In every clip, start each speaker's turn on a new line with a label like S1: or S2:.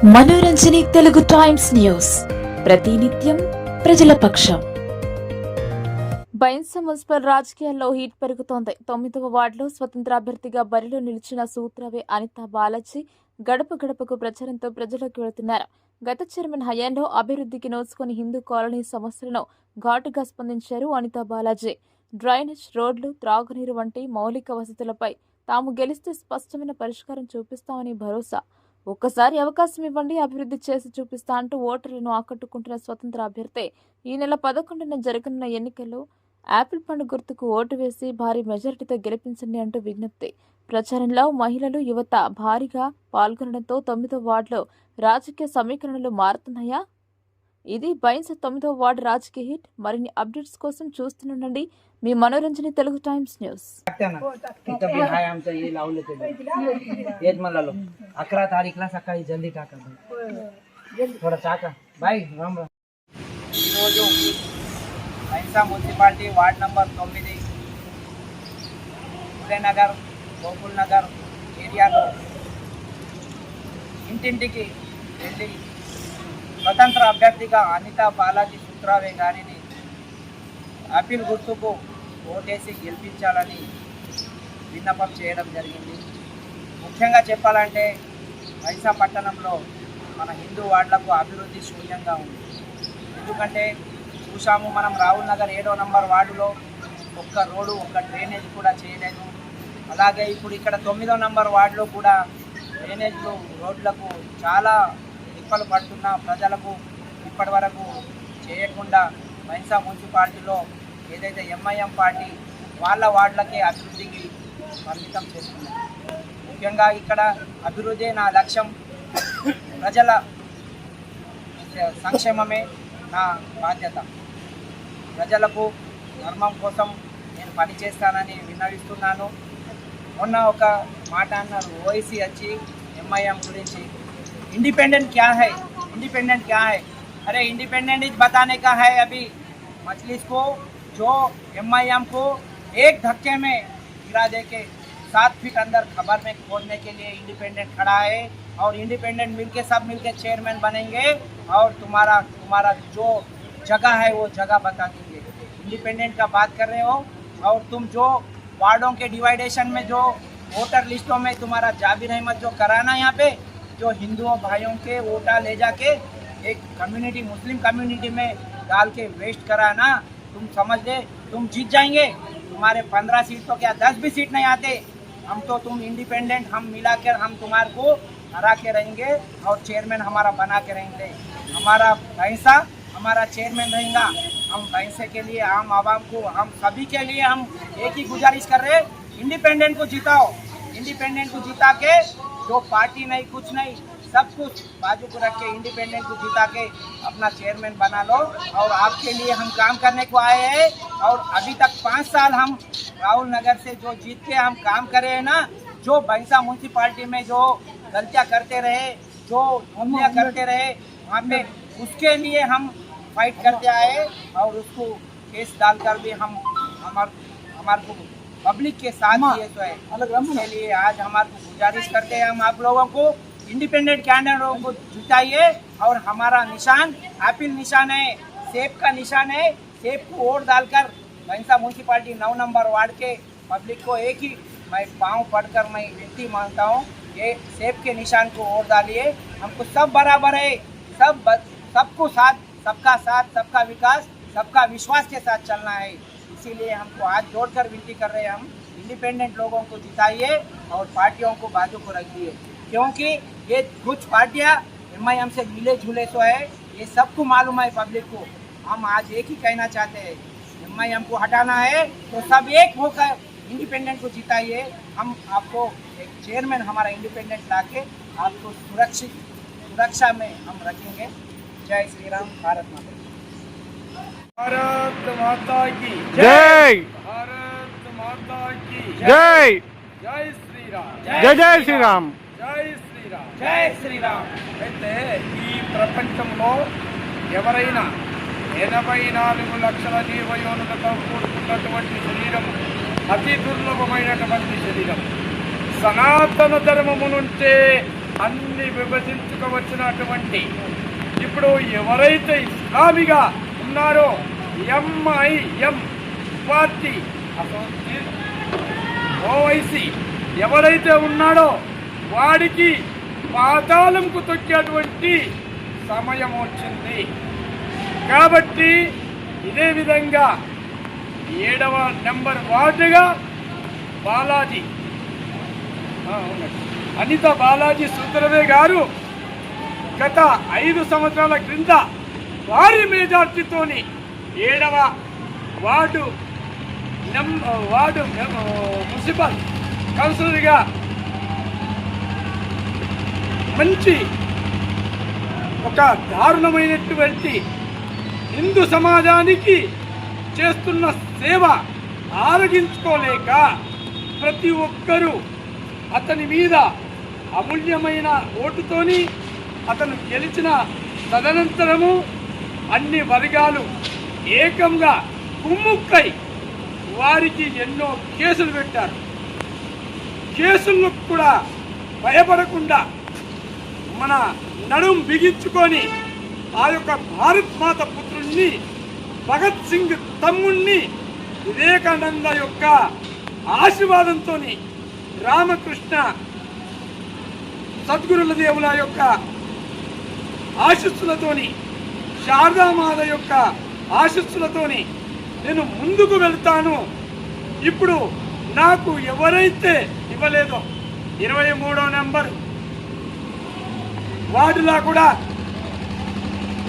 S1: మనోరంజని Telugu times news ప్రతినిత్యం ప్రజల పక్షం. బైన్స మున్సిపల్ రాజకీయాల్లో హీట్ పెరుగుతోంది. 9వ వార్డులో స్వతంత్ర అభ్యర్థిగా బరిలో నిలిచిన సూత్రవే అనితా బాలాజీ గడప గడపకు ప్రచారంతో ప్రజలకు వెళుతున్నారు. గత చైర్మన్ హయాంలో అభివృద్ధికి నోచుకుని హిందూ కాలనీ సమస్యలను ఘాటుగా స్పందించారు అనితా బాలాజీ. డ్రైనేజ్, రోడ్లు, త్రాగునీరు వంటి మౌలిక వసతులపై తాము గెలిస్తే స్పష్టమైన పరిష్కారం చూపిస్తామని భరోసా. ఒక్కసారి అవకాశం ఇవ్వండి, అభివృద్ధి చేసి చూపిస్తా అంటూ ఓటర్లను ఆకట్టుకుంటున్న స్వతంత్ర అభ్యర్థి ఈ నెల 11న జరగనున్న ఎన్నికల్లో యాపిల్ పండు గుర్తుకు ఓటు వేసి భారీ మెజారిటీతో గెలిపించండి అంటూ విజ్ఞప్తి. ప్రచారంలో మహిళలు, యువత భారీగా పాల్గొనడంతో 9వ వార్డులో రాజకీయ సమీకరణలు మారుతున్నాయా? ఇది బైన్స్ 9వ వార్డు రాజకీయ హిట్. మరిన్ని అప్డేట్స్ కోసం చూస్తుండండి మీ మనోరంజని తెలుగు టైమ్స్ న్యూస్.
S2: 11 तारीखला सकाळी जल्दी टाका थोड़ा टाका बाय राम राम. ఈరోజు Bhainsa municipality ward number 9 Udaya Nagar, Gokul Nagar ఏరియాలో ఇంటింటికి వెళ్ళి స్వతంత్ర అభ్యర్థిగా అనితా బాలాజీ సూత్రావే గారిని యాపిల్ గుర్తుకు ఓటేసి గెలిపించాలని విన్నపం చేయడం జరిగింది. ముఖ్యంగా చెప్పాలంటే బైన్సా పట్టణంలో మన హిందూ వార్డులకు అభివృద్ధి శూన్యంగా ఉంది. ఎందుకంటే చూసాము, మనం రాహుల్ నగర్ 7వ నంబర్ వార్డులో ఒక్క రోడ్డు, ఒక్క డ్రైనేజ్ కూడా చేయలేదు. అలాగే ఇప్పుడు ఇక్కడ 9వ నంబర్ వార్డులో కూడా డ్రైనేజ్లు, రోడ్లకు చాలా తిప్పలు పడుతున్న ప్రజలకు ఇప్పటి వరకు చేయకుండా బైన్సా మున్సిపాలిటీలో ఏదైతే ఎంఐఎం పార్టీ వాళ్ళ వార్డులకే అభివృద్ధికి పరిమితం చేస్తున్నారు. ముఖ్యంగా ఇక్కడ అభివృద్ధి నా లక్ష్యం, ప్రజల సంక్షేమమే నా బాధ్యత. ప్రజలకు ధర్మం కోసం నేను పనిచేస్తానని విన్నవిస్తున్నాను. మొన్న ఒక మాట అన్నారు, ఓవైసీ వచ్చి ఎంఐఎం గురించి इंडिपेंडेंट क्या है, इंडिपेंडेंट क्या है? अरे इंडिपेंडेंट इज बताने का है अभी मजलिस को, जो एमआईएम को एक धक्के में गिरा दे के 7 फीट अंदर खबर में खोदने के लिए इंडिपेंडेंट खड़ा है. और इंडिपेंडेंट मिलके सब मिलके चेयरमैन बनेंगे और तुम्हारा जो जगह है वो जगह बता देंगे. इंडिपेंडेंट का बात कर रहे हो और तुम जो वार्डों के डिवाइडेशन में जो वोटर लिस्टों में तुम्हारा जाबिर अहमद जो कराना, यहाँ पे जो हिंदुओं भाइयों के वोटा ले जाके एक कम्युनिटी, मुस्लिम कम्युनिटी में डाल के वेस्ट करा ना, तुम समझ ले तुम जीत जाएंगे. तुम्हारे 15 सीट तो क्या 10 भी सीट नहीं आते. हम तो तुम इंडिपेंडेंट हम मिलाकर हम तुम्हारे को हरा के रहेंगे और चेयरमैन हमारा बना के रहेंगे. हमारा भैंसा हमारा चेयरमैन रहेगा. हम भैंसे के लिए, आम आवाम को, हम सभी के लिए हम एक ही गुजारिश कर रहे, इंडिपेंडेंट को जिताओ. इंडिपेंडेंट को जिता के जो पार्टी नहीं, कुछ नहीं, सब कुछ बाजू को रख के इंडिपेंडेंट को जिता के अपना चेयरमैन बना लो. और आपके लिए हम काम करने को आए हैं. और अभी तक 5 साल हम राहुल नगर से जो जीत के हम काम करे हैं ना, जो बइंसा म्यूनसिपालिटी में जो गलतियाँ करते रहे, जो धुंधियाँ करते रहे, वहाँ पे उसके लिए हम फाइट करते आए. और उसको केस डालकर भी हम हमारे को पब्लिक के साथ दिए तो है. उसके लिए आज हमारे को गुजारिश करते हैं, हम आप लोगों को इंडिपेंडेंट कैंडिडेटों को जिताइए. और हमारा निशान एप्पल निशान है, सेब का निशान है. सेब को वोट डालकर बइंसा म्यूनसिपालिटी 9 नंबर वार्ड के पब्लिक को एक ही मैं पाँव पढ़कर मैं विनती मांगता हूँ, ये सेब के निशान को वोट डालिए. हमको सब बराबर है, सबको साथ, सबका साथ, सबका विकास, सबका विश्वास के साथ चलना है. इसीलिए हमको आज जोड़कर विनती कर रहे हैं, हम इंडिपेंडेंट लोगों को जिताइए और पार्टियों को बाजू को रखिए. क्योंकि ये कुछ पार्टियां एमआईएम से मिले जुले तो है, ये सबको मालूम है पब्लिक को. हम आज एक ही कहना चाहते हैं, एमआईएम को हटाना है तो सब एक होकर इंडिपेंडेंट को जिताइए. हम आपको एक चेयरमैन हमारा इंडिपेंडेंट ला के आपको सुरक्षा में हम रखेंगे. जय श्री राम. भारत माता की भारत माता की
S3: जय.
S2: भारत माता की
S3: जय.
S2: जय श्री राम.
S3: जय जय శ్రీరామ్.
S2: జై శ్రీరామ్. జై శ్రీరామ్. అయితే ఈ ప్రపంచంలో ఎవరైనా 84 లక్షల జీవయోనులతో కూడుకున్నటువంటి శరీరం అతి దుర్లభమైనటువంటి శరీరం. సనాతన ధర్మము నుంచే
S3: అన్ని విభజించుకోవచ్చినటువంటి ఇప్పుడు ఎవరైతే ఇస్లామిగా ఉన్నారో ఎంఐఎం పార్టీ ఓవైసీ ఎవరైతే ఉన్నాడో వాడికి పాతాళంకు తొక్కేటువంటి సమయం వచ్చింది. కాబట్టి ఇదే విధంగా 7వ నెంబర్ వార్డుగా బాలాజీ అనిత బాలాజీ సుందరవే గారు గత 5 సంవత్సరాల క్రింద భారీ మెజార్టీతోని 7వ వార్డు మున్సిపల్ కౌన్సిలర్గా మంచి ఒక దారుణమైనటువంటి హిందూ సమాజానికి చేస్తున్న సేవ ఆరగించుకోలేక ప్రతి ఒక్కరూ అతని మీద అమూల్యమైన ఓటుతోని అతను గెలిచిన తదనంతరము అన్ని వర్గాలు ఏకంగా కుమ్ముక్కై వారికి ఎన్నో కేసులు పెట్టారు. కేసులకు కూడా భయపడకుండా మన నడుం బిగించుకొని ఆ యొక్క భారత్ మాత పుత్రుణ్ణి భగత్ సింగ్ తమ్ముణ్ణి వివేకానంద యొక్క ఆశీర్వాదంతో రామకృష్ణ సద్గురుల దేవుల యొక్క ఆశీస్సులతోని శారదామాత యొక్క ఆశీస్సులతోని నేను ముందుకు వెళ్తాను. ఇప్పుడు నాకు ఎవరైతే ఇవ్వలేదో 23వ నెంబర్ వార్డులా కూడా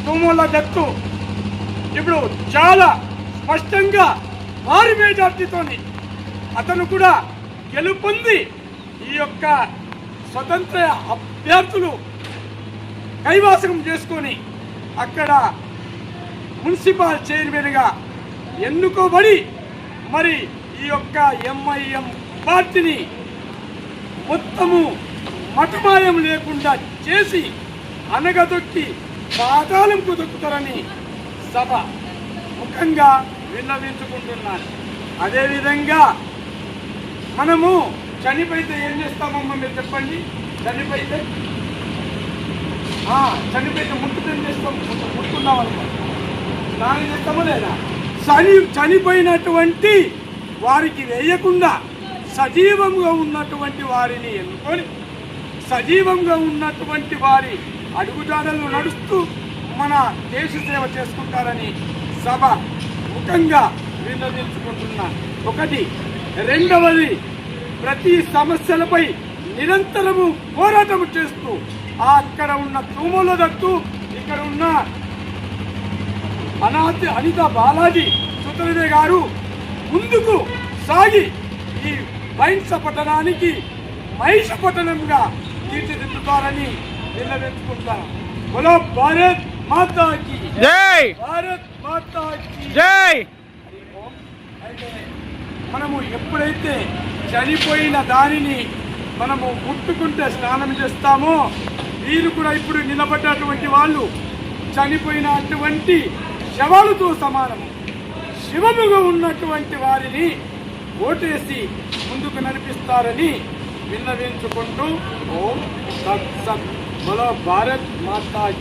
S3: తుమ్మల దత్తు ఇప్పుడు చాలా స్పష్టంగా భారీ మెజార్టీతోని అతను కూడా గెలుపొంది ఈ యొక్క స్వతంత్ర అభ్యర్థులు కైవాసం చేసుకొని అక్కడ మున్సిపల్ చైర్మన్గా ఎన్నుకోబడి మరి ఈ యొక్క ఎంఐఎం పార్టీని మొత్తము మటుమాయం లేకుండా చేసి అనగదొక్కి పాతాళంకు దొక్కుతారని సభ ముఖంగా విన్నవించుకుంటున్నాను. అదేవిధంగా మనము చనిపోయితే ఏం చేస్తామమ్మా మీరు చెప్పండి. చనిపోయితే ముట్టుకు ఏం చేస్తాం? ముట్టుకున్నాం అనుకో స్నానం చేస్తామో లేదా? చనిపోయినటువంటి వారికి వేయకుండా సజీవంగా ఉన్నటువంటి వారిని ఎన్నుకొని సజీవంగా ఉన్నటువంటి వారి అడుగుజాడలు నడుస్తూ మన దేశ సేవ చేసుకుంటారని సభ ముఖంగా విన్నవించుకుంటున్నాను. ఒకటి. రెండవది, ప్రతి సమస్యలపై నిరంతరము పోరాటం చేస్తూ అక్కడ ఉన్న తుమ్మల దత్తు, ఇక్కడ ఉన్న అనిత బాలాజీ సుందరవే గారు ముందుకు సాగి ఈ బైంస పట్టణానికి మహిష పట్టణంగా తీర్చిదిద్దుతారని విన్నవించుకుంటారు. బోలో భారత్ మాతాకి జై, భారత్ మాతాకి జై. అయితే మనము ఎప్పుడైతే చనిపోయిన దానిని మనము ముట్టుకుంటే స్నానం చేస్తామో వీరు కూడా ఇప్పుడు నిలబడ్డటువంటి వాళ్ళు చనిపోయినటువంటి శవాలతో సమానము. శివముగా ఉన్నటువంటి వారిని ఓటేసి ముందుకు నడిపిస్తారని విన్నవించుకుంటూ ఓం తత్ సత్. బోలో భారత్ మాతాకి.